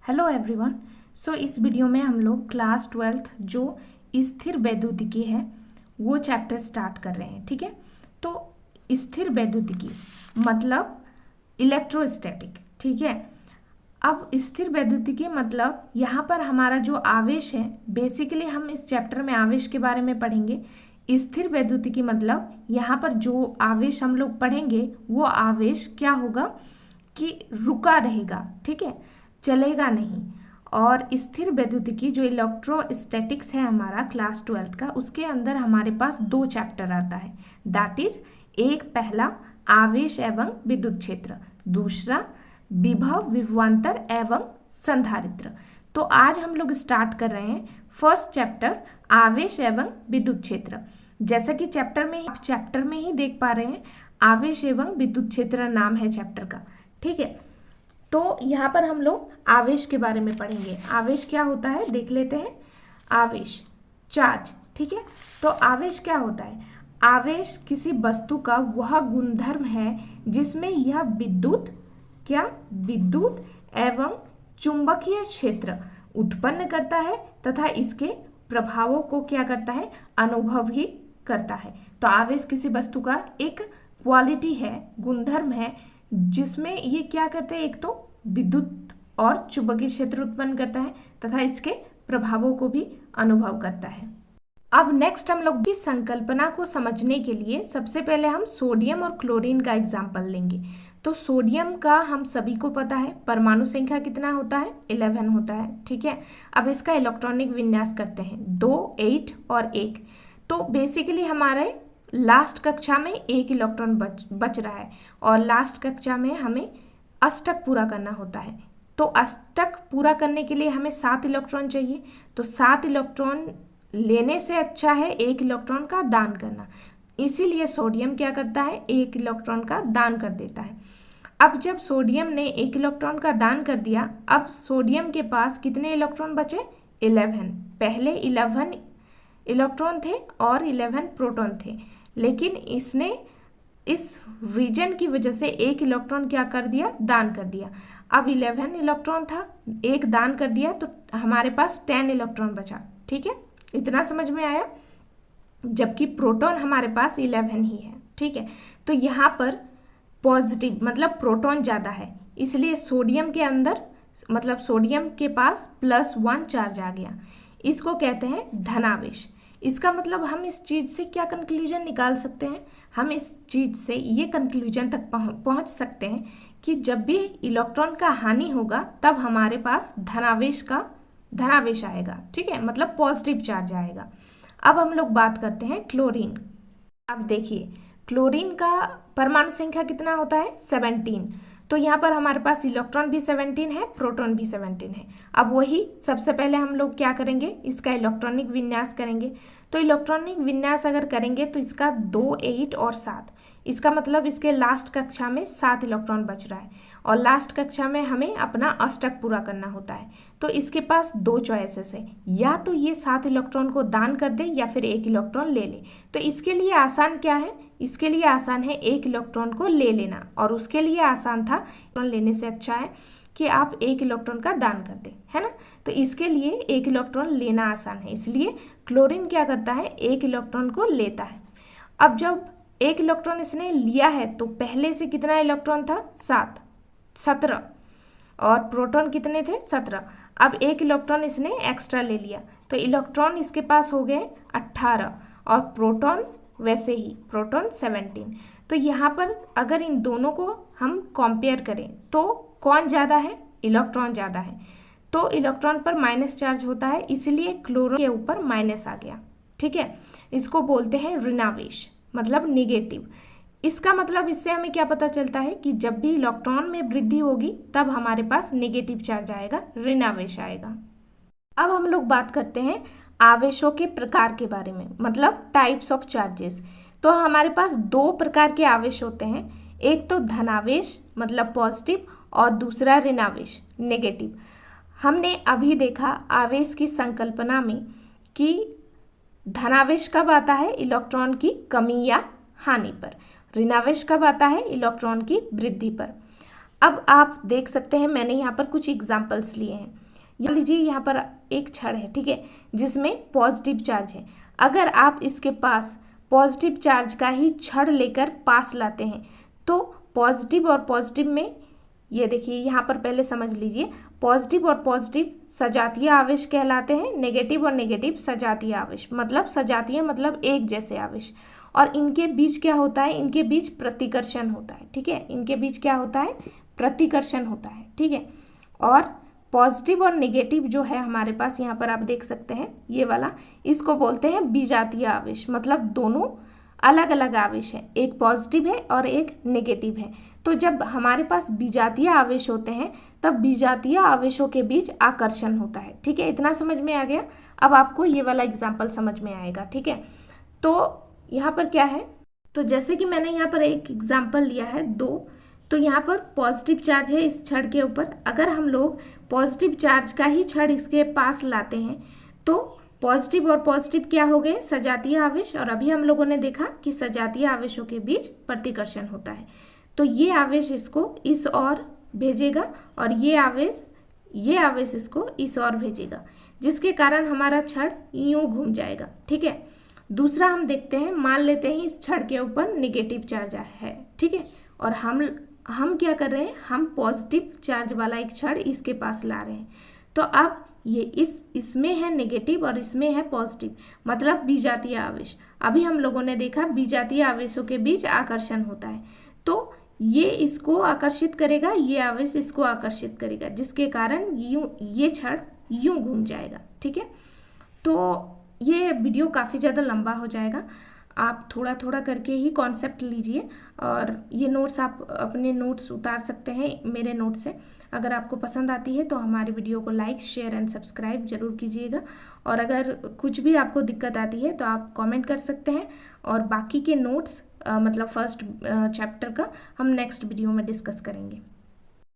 Hello everyone. सो इस video में हम लोग क्लास 12th जो स्थिर वैद्युतिकी है वो चैप्टर स्टार्ट कर रहे हैं। ठीक है, तो स्थिर वैद्युतिकी मतलब इलेक्ट्रोस्टैटिक। ठीक है, अब स्थिर वैद्युतिकी मतलब यहाँ पर हमारा जो आवेश है, बेसिकली हम इस चैप्टर में आवेश के बारे में पढ़ेंगे। स्थिर वैद्युतिकी मतलब यहाँ पर जो आवेश हम लोग पढ़ेंगे वो आवेश क्या होगा कि रुका रहेगा। ठीक है, चलेगा नहीं। और स्थिर वैद्युतिकी जो इलेक्ट्रोस्टैटिक्स है हमारा क्लास 12th का, उसके अंदर हमारे पास दो चैप्टर आता है। दैट इज एक पहला आवेश एवं विद्युत क्षेत्र, दूसरा विभव विभवांतर एवं संधारित्र। तो आज हम लोग स्टार्ट कर रहे हैं फर्स्ट चैप्टर आवेश एवं विद्युत क्षेत्र। जैसा कि चैप्टर में ही देख पा रहे हैं, आवेश एवं विद्युत क्षेत्र नाम है चैप्टर का। ठीक है, तो यहाँ पर हम लोग आवेश के बारे में पढ़ेंगे। आवेश क्या होता है देख लेते हैं। आवेश चार्ज। ठीक है, तो आवेश क्या होता है? आवेश किसी वस्तु का वह गुणधर्म है जिसमें यह विद्युत एवं चुंबकीय क्षेत्र उत्पन्न करता है तथा इसके प्रभावों को क्या करता है, अनुभव ही करता है। तो आवेश किसी वस्तु का एक क्वालिटी है, गुणधर्म है, जिसमें ये क्या करते हैं, एक तो विद्युत और चुंबकीय क्षेत्र उत्पन्न करता है तथा इसके प्रभावों को भी अनुभव करता है। अब नेक्स्ट हम लोग की संकल्पना को समझने के लिए सबसे पहले हम सोडियम और क्लोरीन का एग्जाम्पल लेंगे। तो सोडियम का हम सभी को पता है परमाणु संख्या कितना होता है, 11 होता है। ठीक है, अब इसका इलेक्ट्रॉनिक विन्यास करते हैं 2, 8 और 1। तो बेसिकली हमारे लास्ट कक्षा में एक इलेक्ट्रॉन बच रहा है और लास्ट कक्षा में हमें अष्टक पूरा करना होता है। तो अष्टक पूरा करने के लिए हमें 7 इलेक्ट्रॉन चाहिए। तो 7 इलेक्ट्रॉन लेने से अच्छा है 1 इलेक्ट्रॉन का दान करना, इसीलिए सोडियम क्या करता है, 1 इलेक्ट्रॉन का दान कर देता है। अब जब सोडियम ने 1 इलेक्ट्रॉन का दान कर दिया, अब सोडियम के पास कितने इलेक्ट्रॉन बचे, 11। पहले 11 इलेक्ट्रॉन थे और 11 प्रोटॉन थे, लेकिन इसने इस रीजन की वजह से 1 इलेक्ट्रॉन क्या कर दिया, दान कर दिया। अब 11 इलेक्ट्रॉन था, 1 दान कर दिया, तो हमारे पास 10 इलेक्ट्रॉन बचा। ठीक है, इतना समझ में आया, जबकि प्रोटॉन हमारे पास 11 ही है। ठीक है, तो यहाँ पर पॉजिटिव मतलब प्रोटॉन ज़्यादा है, इसलिए सोडियम के अंदर मतलब सोडियम के पास +1 चार्ज आ गया। इसको कहते हैं धनावेश। इसका मतलब हम इस चीज़ से क्या कंक्लूजन निकाल सकते हैं, हम इस चीज़ से ये कंक्लूजन तक पहुंच सकते हैं कि जब भी इलेक्ट्रॉन का हानि होगा तब हमारे पास धनावेश आएगा। ठीक है, मतलब पॉजिटिव चार्ज आएगा। अब हम लोग बात करते हैं क्लोरीन। अब देखिए क्लोरीन का परमाणु संख्या कितना होता है, 17। तो यहाँ पर हमारे पास इलेक्ट्रॉन भी 17 है, प्रोटॉन भी 17 है। अब वही सबसे पहले हम लोग क्या करेंगे, इसका इलेक्ट्रॉनिक विन्यास करेंगे। तो इलेक्ट्रॉनिक विन्यास अगर करेंगे तो इसका 2, 8 और 7, इसका मतलब इसके लास्ट कक्षा में 7 इलेक्ट्रॉन बच रहा है और लास्ट कक्षा में हमें अपना अष्टक पूरा करना होता है। तो इसके पास 2 चॉइसेस है, या तो ये 7 इलेक्ट्रॉन को दान कर दे या फिर 1 इलेक्ट्रॉन ले ले। तो इसके लिए आसान क्या है, इसके लिए आसान है 1 इलेक्ट्रॉन को ले लेना, और उसके लिए आसान था इलेक्ट्रॉन लेने से अच्छा है कि आप 1 इलेक्ट्रॉन का दान कर दें, है ना। तो इसके लिए 1 इलेक्ट्रॉन लेना आसान है, इसलिए क्लोरीन क्या करता है, 1 इलेक्ट्रॉन को लेता है। अब जब 1 इलेक्ट्रॉन इसने लिया है तो पहले से कितना इलेक्ट्रॉन था, 17 और प्रोटॉन कितने थे, 17। अब 1 इलेक्ट्रॉन इसने एक्स्ट्रा ले लिया तो इलेक्ट्रॉन इसके पास हो गए 18 और प्रोटॉन वैसे ही, प्रोटॉन 17। तो यहाँ पर अगर इन दोनों को हम कंपेयर करें तो कौन ज़्यादा है, इलेक्ट्रॉन ज़्यादा है। तो इलेक्ट्रॉन पर माइनस चार्ज होता है, इसलिए क्लोरीन के ऊपर माइनस आ गया। ठीक है, इसको बोलते हैं ऋणावेश मतलब निगेटिव। इसका मतलब इससे हमें क्या पता चलता है कि जब भी इलेक्ट्रॉन में वृद्धि होगी तब हमारे पास नेगेटिव चार्ज आएगा, ऋणावेश आएगा। अब हम लोग बात करते हैं आवेशों के प्रकार के बारे में, मतलब टाइप्स ऑफ चार्जेस। तो हमारे पास 2 प्रकार के आवेश होते हैं, एक तो धनावेश मतलब पॉजिटिव और दूसरा ऋणावेश नेगेटिव। हमने अभी देखा आवेश की संकल्पना में कि धनावेश कब आता है, इलेक्ट्रॉन की कमी या हानि पर, ऋणावेश कब आता है, इलेक्ट्रॉन की वृद्धि पर। अब आप देख सकते हैं मैंने यहाँ पर कुछ एग्जाम्पल्स लिए हैं। मान लीजिए यहाँ पर एक छड़ है, ठीक है, जिसमें पॉजिटिव चार्ज है। अगर आप इसके पास पॉजिटिव चार्ज का ही छड़ लेकर पास लाते हैं तो पॉजिटिव और पॉजिटिव में, ये देखिए यहाँ पर पहले समझ लीजिए, पॉजिटिव और पॉजिटिव सजातीय आवेश कहलाते हैं, नेगेटिव और नेगेटिव सजातीय आवेश। मतलब सजातीय मतलब एक जैसे आवेश, और इनके बीच क्या होता है, इनके बीच प्रतिकर्षण होता है, ठीक है, इनके बीच क्या होता है, प्रतिकर्षण होता है, ठीक है। और पॉजिटिव और नेगेटिव जो है हमारे पास यहाँ पर आप देख सकते हैं ये वाला, इसको बोलते हैं विजातीय आवेश। मतलब दोनों अलग अलग आवेश है, एक पॉजिटिव है और एक नेगेटिव है। तो जब हमारे पास विजातीय आवेश होते हैं तब विजातीय आवेशों के बीच आकर्षण होता है, ठीक है। इतना समझ में आ गया। अब आपको ये वाला एग्जाम्पल समझ में आएगा, ठीक है। तो यहाँ पर क्या है, तो जैसे कि मैंने यहाँ पर एक एग्जाम्पल लिया है 2, तो यहाँ पर पॉजिटिव चार्ज है इस छड़ के ऊपर। अगर हम लोग पॉजिटिव चार्ज का ही छड़ इसके पास लाते हैं तो पॉजिटिव और पॉजिटिव क्या हो गए, सजातीय आवेश। और अभी हम लोगों ने देखा कि सजातीय आवेशों के बीच प्रतिकर्षण होता है। तो ये आवेश इसको इस ओर भेजेगा और ये आवेश इसको इस ओर भेजेगा, जिसके कारण हमारा छड़ यूं घूम जाएगा, ठीक है। दूसरा हम देखते हैं, मान लेते हैं इस छड़ के ऊपर नेगेटिव चार्ज है, ठीक है, और हम क्या कर रहे हैं, हम पॉजिटिव चार्ज वाला एक छड़ इसके पास ला रहे हैं। तो अब ये इसमें है नेगेटिव और इसमें है पॉजिटिव, मतलब विजातीय आवेश। अभी हम लोगों ने देखा विजातीय आवेशों के बीच आकर्षण होता है, तो ये इसको आकर्षित करेगा, ये आवेश इसको आकर्षित करेगा, जिसके कारण ये छड़ यूं घूम जाएगा, ठीक है। तो ये वीडियो काफ़ी ज़्यादा लंबा हो जाएगा, आप थोड़ा थोड़ा करके ही कॉन्सेप्ट लीजिए। और ये नोट्स आप अपने नोट्स उतार सकते हैं मेरे नोट से। अगर आपको पसंद आती है तो हमारे वीडियो को लाइक, शेयर एंड सब्सक्राइब जरूर कीजिएगा। और अगर कुछ भी आपको दिक्कत आती है तो आप कमेंट कर सकते हैं, और बाकी के नोट्स मतलब फर्स्ट चैप्टर का हम नेक्स्ट वीडियो में डिस्कस करेंगे।